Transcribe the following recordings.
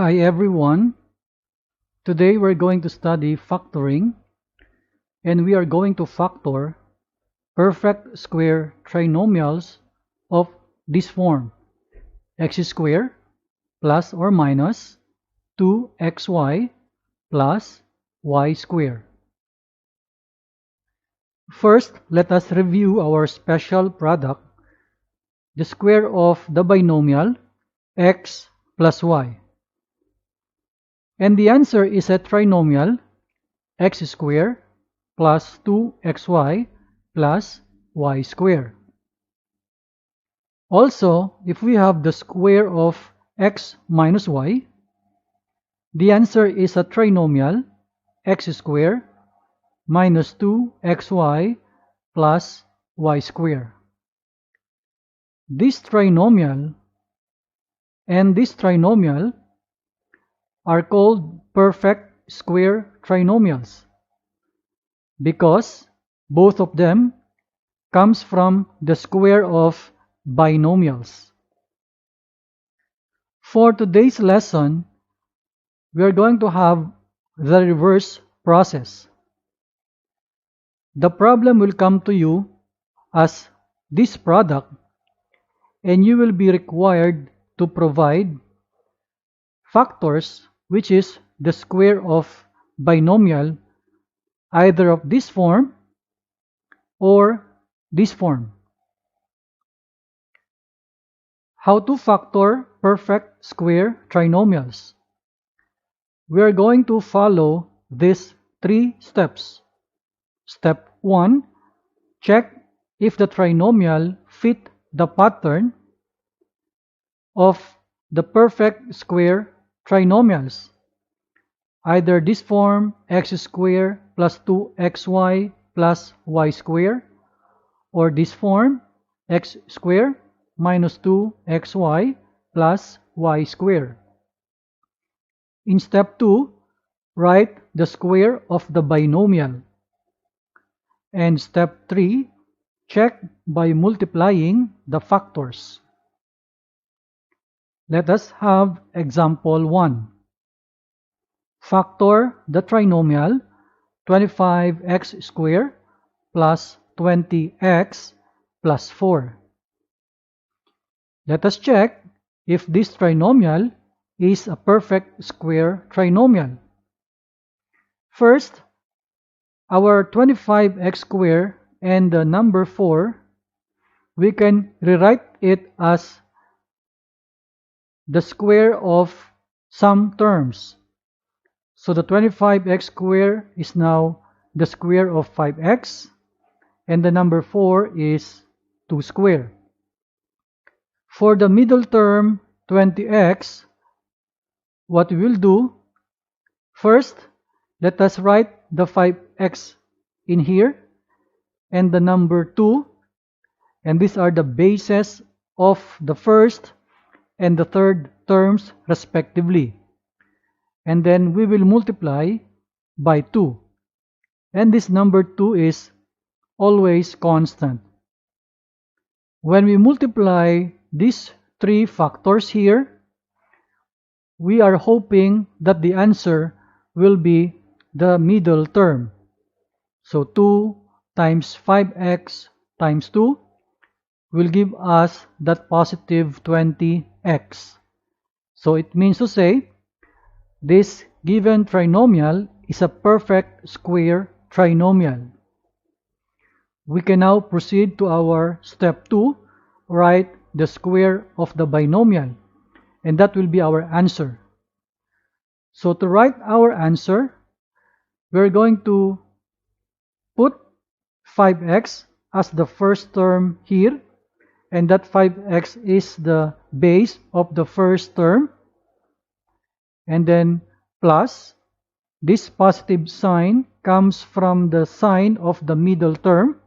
Hi everyone. Today we're going to study factoring, and we are going to factor perfect square trinomials of this form: x squared plus or minus 2xy plus y squared. First, let us review our special product, the square of the binomial x plus y. And the answer is a trinomial x squared plus 2xy plus y squared. Also, if we have the square of x minus y, the answer is a trinomial x squared minus 2xy plus y squared. This trinomial and this trinomial are called perfect square trinomials because both of them comes from the square of binomials. For today's lesson, we are going to have the reverse process. The problem will come to you as this product, and you will be required to provide factors, which is the square of binomial, either of this form or this form. How to factor perfect square trinomials? We are going to follow these 3 steps. Step 1, check if the trinomial fit the pattern of the perfect square trinomials, either this form x squared plus 2xy plus y squared, or this form x squared minus 2xy plus y squared. In step 2, write the square of the binomial. And step 3, check by multiplying the factors. Let us have example 1. Factor the trinomial 25x squared plus 20x plus 4. Let us check if this trinomial is a perfect square trinomial. First, our 25x squared and the number 4, we can rewrite it as the square of some terms. So the 25x squared is now the square of 5x, and the number 4 is 2 squared. For the middle term 20x, what we will do, first, let us write the 5x in here and the number 2, and these are the bases of the first and the third terms respectively. And then we will multiply by 2. And this number 2 is always constant. When we multiply these 3 factors here, we are hoping that the answer will be the middle term. So 2 times 5x times 2 will give us that positive 20x. So it means to say this given trinomial is a perfect square trinomial. We can now proceed to our step 2, write the square of the binomial, and that will be our answer. So to write our answer, we're going to put 5x as the first term here, and that 5x is the base of the first term, and then plus this positive sign comes from the sign of the middle term,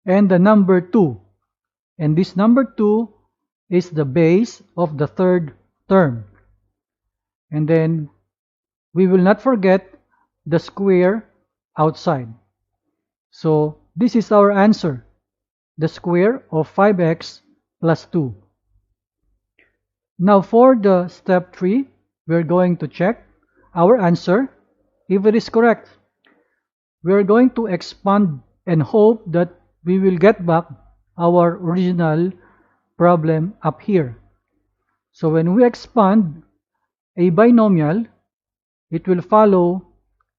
and the number 2, and this number 2 is the base of the third term. And then we will not forget the square outside. So this is our answer, the square of 5x plus 2. Now for the step 3, we're going to check our answer if it is correct. We're going to expand and hope that we will get back our original problem up here. So when we expand a binomial, it will follow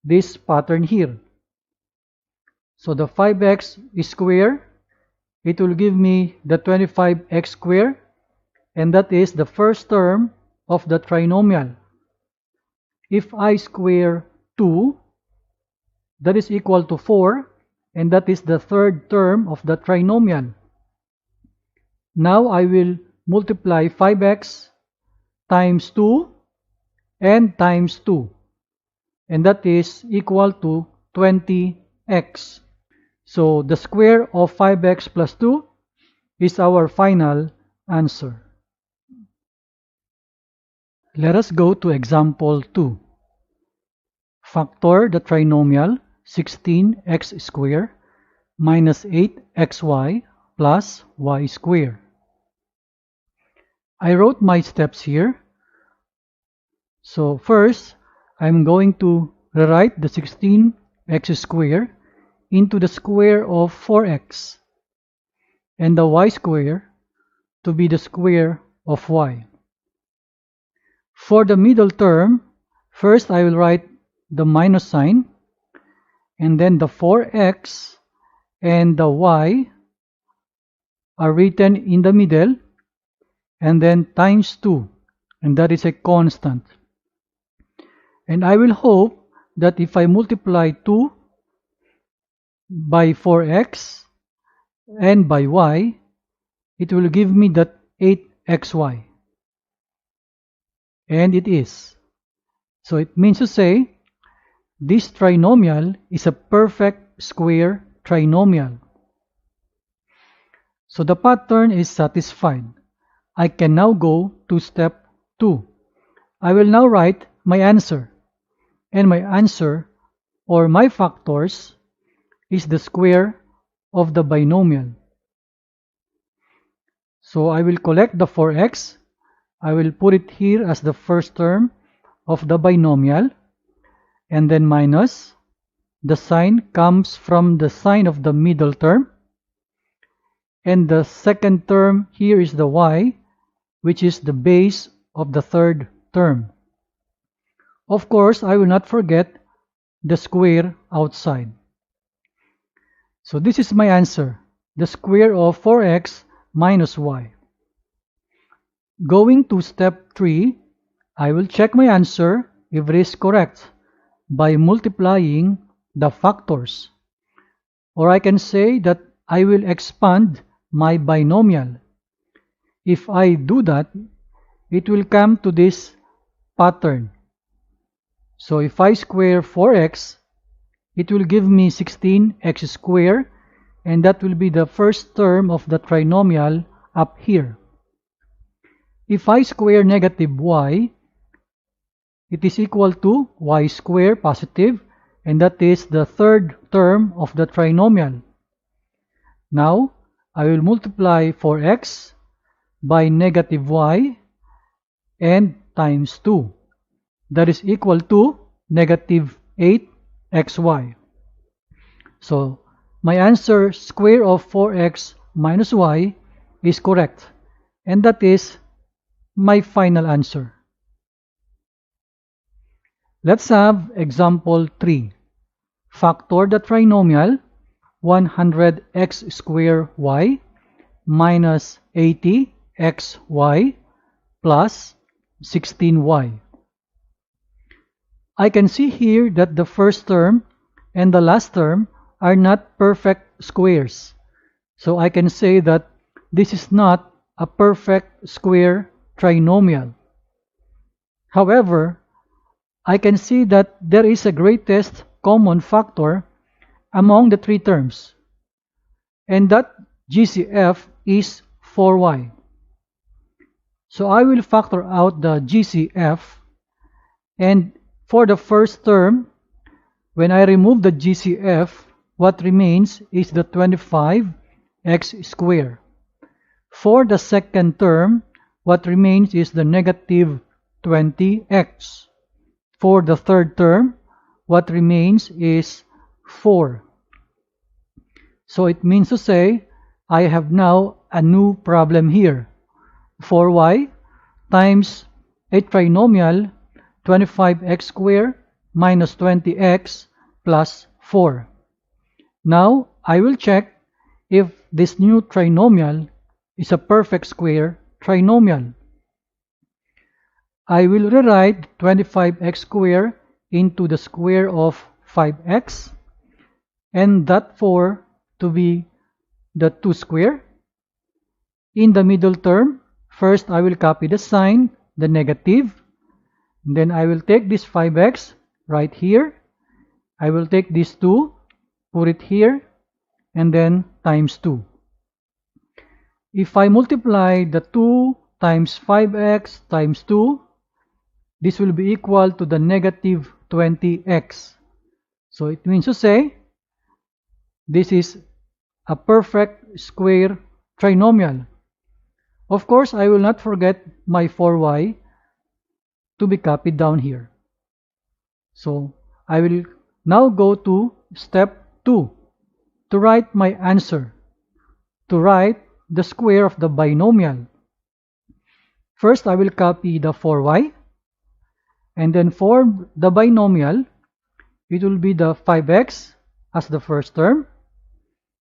this pattern here. So the 5x square, it will give me the 25x square, and that is the first term of the trinomial. If I square 2, that is equal to 4, and that is the third term of the trinomial. Now I will multiply 5x times 2 and times 2, and that is equal to 20x. So the square of 5x plus 2 is our final answer. Let us go to example 2. Factor the trinomial 16x squared minus 8xy plus y squared. I wrote my steps here. So first, I'm going to rewrite the 16x squared into the square of 4x and the y squared to be the square of y. For the middle term, first I will write the minus sign, and then the 4x and the y are written in the middle, and then times 2, and that is a constant. And I will hope that if I multiply 2 by 4x and by y, it will give me that 8xy. And it is. So it means to say this trinomial is a perfect square trinomial. So the pattern is satisfied. I can now go to step 2. I will now write my answer. And my answer, or my factors, is the square of the binomial. So I will collect the 4x. I will put it here as the first term of the binomial, and then minus. The sign comes from the sign of the middle term, and the second term here is the y, which is the base of the third term. Of course, I will not forget the square outside. So this is my answer, the square of 4x minus y. Going to step 3, I will check my answer if it is correct by multiplying the factors. Or I can say that I will expand my binomial. If I do that, it will come to this pattern. So if I square 4x, it will give me 16x squared, and that will be the first term of the trinomial up here. If I square negative y, it is equal to y squared positive, and that is the third term of the trinomial. Now, I will multiply 4x by negative y and times 2. That is equal to negative 8xy. So, my answer, square of 4x minus y, is correct. And that is my final answer. Let's have example 3. Factor the trinomial 100x squared y minus 80xy plus 16y. I can see here that the first term and the last term are not perfect squares. So I can say that this is not a perfect square trinomial. However, I can see that there is a greatest common factor among the three terms, and that GCF is 4y. So I will factor out the GCF, and for the first term, when I remove the GCF, what remains is the 25x squared. For the second term, what remains is the negative 20x. For the third term, what remains is 4. So it means to say, I have now a new problem here. 4y times a trinomial 25x squared minus 20x plus 4. Now, I will check if this new trinomial is a perfect square trinomial. I will rewrite 25x squared into the square of 5x and that 4 to be the 2 square. In the middle term, first I will copy the sign, the negative. Then I will take this 5x right here. I will take this 2, put it here, and then times 2. If I multiply the 2 times 5x times 2, this will be equal to the negative 20x. So it means to say, this is a perfect square trinomial. Of course, I will not forget my 4y to be copied down here. So I will now go to step 2 to write my answer, to write the square of the binomial. First, I will copy the 4y, and then for the binomial, it will be the 5x as the first term,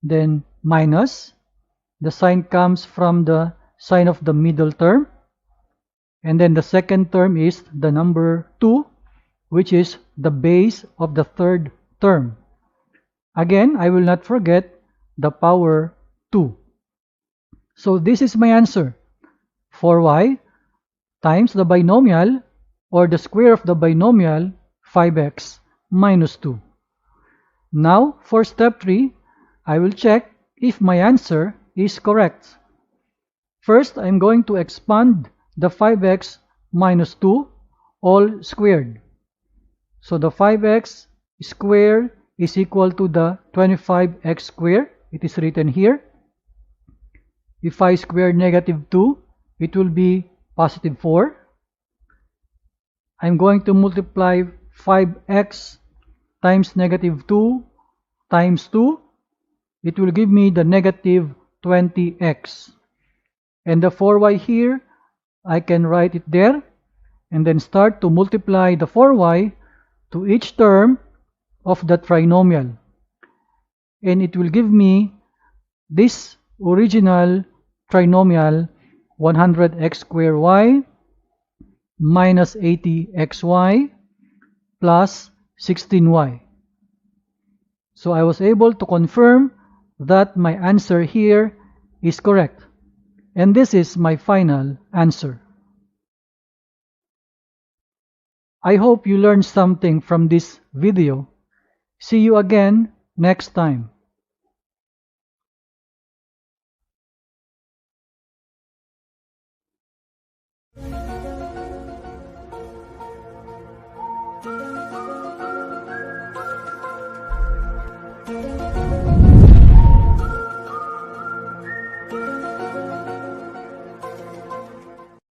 then minus, the sign comes from the sign of the middle term, and then the second term is the number 2, which is the base of the third term. Again, I will not forget the power 2. So this is my answer. 4y times the binomial, or the square of the binomial, 5x minus 2. Now, for step 3, I will check if my answer is correct. First, I'm going to expand the 5x minus 2 all squared. So the 5x squared is equal to the 25x squared. It is written here. If I square negative 2, it will be positive 4. I'm going to multiply 5x times negative 2 times 2. It will give me the negative 20x. And the 4y here, I can write it there and then start to multiply the 4y to each term of the trinomial. And it will give me this original trinomial 100x squared y minus 80xy plus 16y. So I was able to confirm that my answer here is correct. And this is my final answer. I hope you learned something from this video. See you again next time.